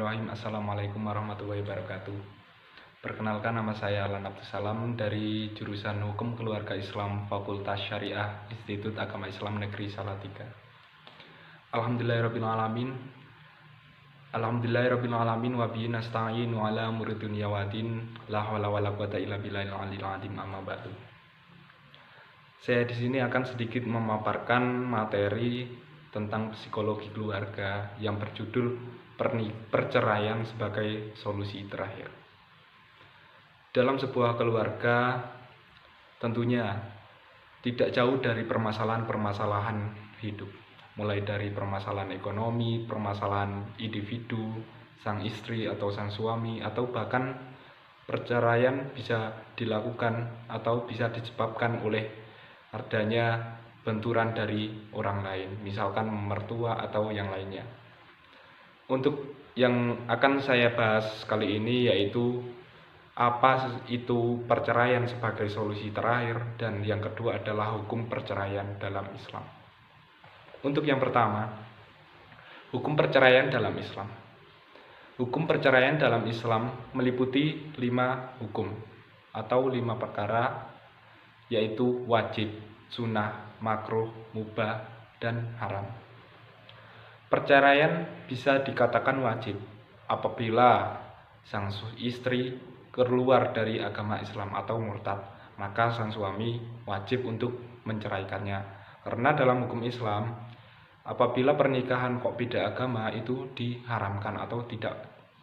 Bismillahirrahmanirrahim. Assalamualaikum warahmatullahi wabarakatuh. Perkenalkan, nama saya Alan Abdus Salam dari jurusan Hukum Keluarga Islam Fakultas Syariah Institut Agama Islam Negeri Salatiga. Alhamdulillahirrahmanirrahim. Alhamdulillahirrahmanirrahim. Wa bihi nasta'inu ala umuri dunya wa din. La haula wala quwwata illa billahil aliyil azim. Amma ba'du. Saya di sini akan sedikit memaparkan materi tentang psikologi keluarga yang berjudul perceraian sebagai solusi terakhir. Dalam sebuah keluarga tentunya tidak jauh dari permasalahan-permasalahan hidup, mulai dari permasalahan ekonomi, permasalahan individu, sang istri atau sang suami, atau bahkan perceraian bisa dilakukan atau bisa disebabkan oleh adanya benturan dari orang lain, misalkan mertua atau yang lainnya. Untuk yang akan saya bahas kali ini yaitu apa itu perceraian sebagai solusi terakhir, dan yang kedua adalah hukum perceraian dalam Islam. Untuk yang pertama, hukum perceraian dalam Islam. Hukum perceraian dalam Islam meliputi 5 hukum atau 5 perkara, yaitu wajib, sunnah, makruh, mubah, dan haram. Perceraian bisa dikatakan wajib apabila sang istri keluar dari agama Islam atau murtad, maka sang suami wajib untuk menceraikannya. Karena dalam hukum Islam, apabila pernikahan kok beda agama itu diharamkan atau tidak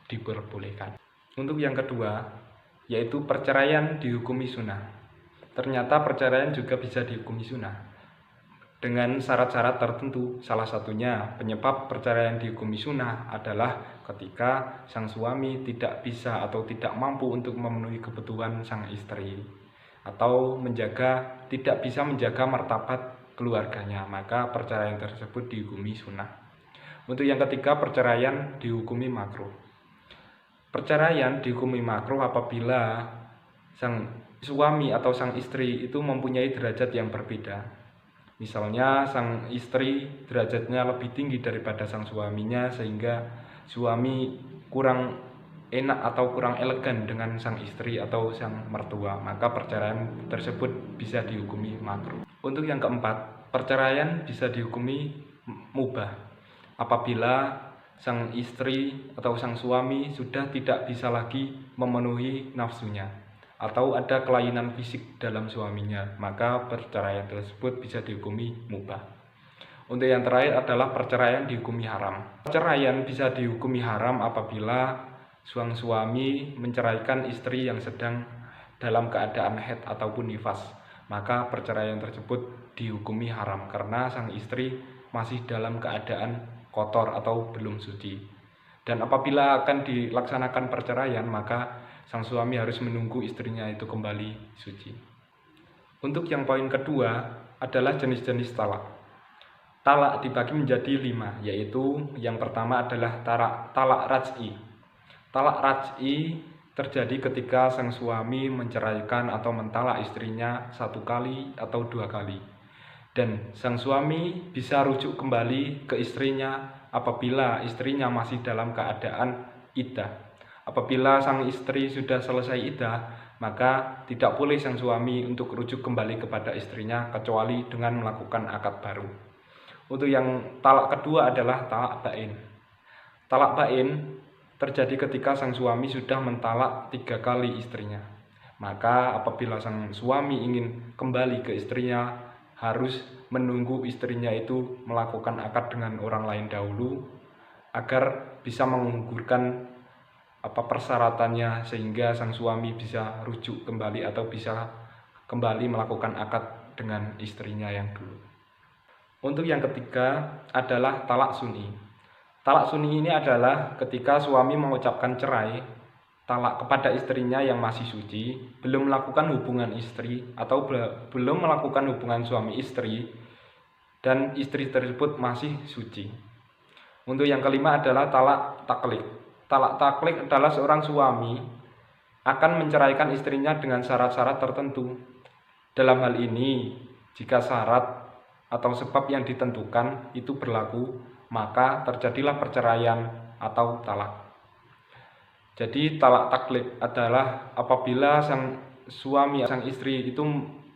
diperbolehkan. Untuk yang kedua, yaitu perceraian dihukumi sunnah. Ternyata perceraian juga bisa dihukumi sunnah dengan syarat-syarat tertentu. Salah satunya penyebab perceraian dihukumi sunnah adalah ketika sang suami tidak bisa atau tidak mampu untuk memenuhi kebutuhan sang istri, atau tidak bisa menjaga martabat keluarganya, maka perceraian tersebut dihukumi sunnah. Untuk yang ketiga, perceraian dihukumi makruh. Perceraian dihukumi makruh apabila sang suami atau sang istri itu mempunyai derajat yang berbeda. Misalnya sang istri derajatnya lebih tinggi daripada sang suaminya, sehingga suami kurang enak atau kurang elegan dengan sang istri atau sang mertua, maka perceraian tersebut bisa dihukumi makruh. Untuk yang keempat, perceraian bisa dihukumi mubah apabila sang istri atau sang suami sudah tidak bisa lagi memenuhi nafsunya atau ada kelainan fisik dalam suaminya, maka perceraian tersebut bisa dihukumi mubah. Untuk yang terakhir adalah perceraian dihukumi haram. Perceraian bisa dihukumi haram apabila sang suami menceraikan istri yang sedang dalam keadaan haid ataupun nifas, maka perceraian tersebut dihukumi haram karena sang istri masih dalam keadaan kotor atau belum suci. Dan apabila akan dilaksanakan perceraian, maka sang suami harus menunggu istrinya itu kembali suci. Untuk yang poin kedua adalah jenis-jenis talak. Talak dibagi menjadi 5, yaitu yang pertama adalah talak raj'i. Talak raj'i terjadi ketika sang suami menceraikan atau mentalak istrinya 1 kali atau 2 kali. Dan sang suami bisa rujuk kembali ke istrinya apabila istrinya masih dalam keadaan iddah. Apabila sang istri sudah selesai iddah, maka tidak boleh sang suami untuk rujuk kembali kepada istrinya kecuali dengan melakukan akad baru. Untuk yang talak kedua adalah talak bain. Talak bain terjadi ketika sang suami sudah mentalak 3 kali istrinya. Maka apabila sang suami ingin kembali ke istrinya, harus menunggu istrinya itu melakukan akad dengan orang lain dahulu agar bisa menggugurkan persyaratannya, sehingga sang suami bisa rujuk kembali atau bisa kembali melakukan akad dengan istrinya yang dulu. Untuk yang ketiga adalah talak sunni. Talak sunni ini adalah ketika suami mengucapkan cerai talak kepada istrinya yang masih suci, belum melakukan hubungan istri atau belum melakukan hubungan suami istri, dan istri tersebut masih suci. Untuk yang kelima adalah talak taklid. Talak taklid adalah seorang suami akan menceraikan istrinya dengan syarat-syarat tertentu. Dalam hal ini, jika syarat atau sebab yang ditentukan itu berlaku, maka terjadilah perceraian atau talak. Jadi talak taklid adalah apabila sang suami, sang istri itu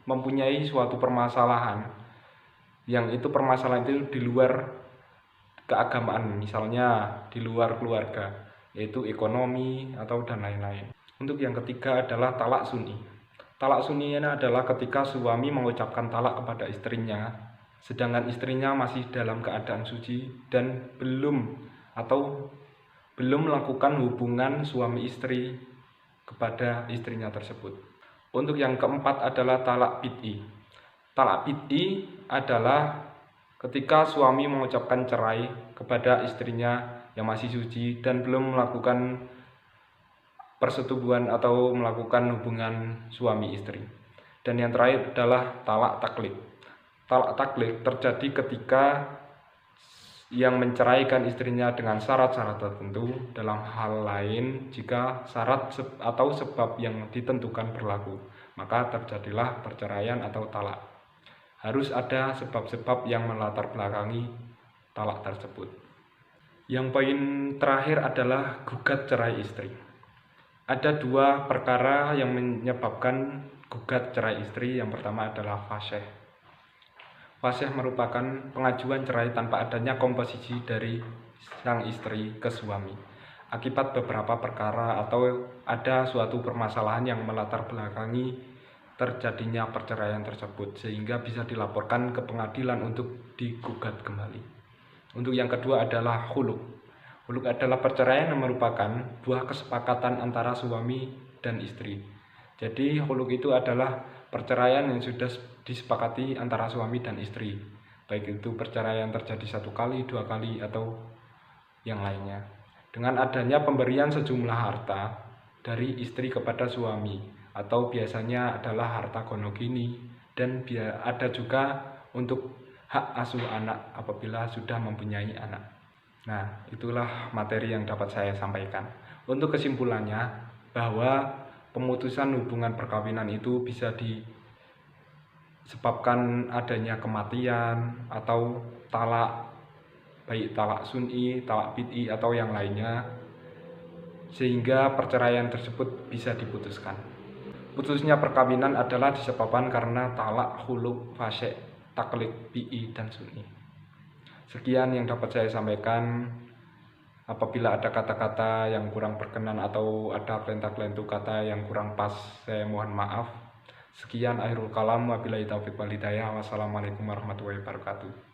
mempunyai suatu permasalahan, yang itu permasalahan itu di luar keagamaan, misalnya di luar keluarga, yaitu ekonomi atau dan lain-lain. Untuk yang ketiga adalah talak sun'i. Talak sun'i ini adalah ketika suami mengucapkan talak kepada istrinya, sedangkan istrinya masih dalam keadaan suci dan belum melakukan hubungan suami istri kepada istrinya tersebut. Untuk yang keempat adalah talak bid'i. Talak bid'i adalah ketika suami mengucapkan cerai kepada istrinya yang masih suci dan belum melakukan persetubuhan atau melakukan hubungan suami istri. Dan yang terakhir adalah talak taklid. Talak taklid terjadi ketika yang menceraikan istrinya dengan syarat-syarat tertentu. Dalam hal lain, jika syarat atau sebab yang ditentukan berlaku, maka terjadilah perceraian atau talak. Harus ada sebab-sebab yang melatar belakangi talak tersebut. Yang poin terakhir adalah gugat cerai istri. Ada dua perkara yang menyebabkan gugat cerai istri. Yang pertama adalah fasyih. Fasyih merupakan pengajuan cerai tanpa adanya komposisi dari sang istri ke suami, akibat beberapa perkara atau ada suatu permasalahan yang melatar belakangi terjadinya perceraian tersebut, sehingga bisa dilaporkan ke pengadilan untuk digugat kembali. Untuk yang kedua adalah khuluk. Khuluk adalah perceraian yang merupakan buah kesepakatan antara suami dan istri. Jadi khuluk itu adalah perceraian yang sudah disepakati antara suami dan istri, baik itu perceraian terjadi 1 kali, 2 kali, atau yang lainnya, dengan adanya pemberian sejumlah harta dari istri kepada suami, atau biasanya adalah harta gonogini, dan ada juga untuk hak asuh anak apabila sudah mempunyai anak. Nah, itulah materi yang dapat saya sampaikan. Untuk kesimpulannya, bahwa pemutusan hubungan perkawinan itu bisa disebabkan adanya kematian atau talak, baik talak sun'i, talak bid'i, atau yang lainnya, sehingga perceraian tersebut bisa diputuskan. Putusnya perkawinan adalah disebabkan karena talak, khuluk, fasyih, taklid, bid'i, dan sun'i. Sekian yang dapat saya sampaikan. Apabila ada kata-kata yang kurang berkenan atau ada kelenta-kelentu kata yang kurang pas, saya mohon maaf. Sekian akhirul kalam, wabillahi taufiq wal hidayah. Wassalamualaikum warahmatullahi wabarakatuh.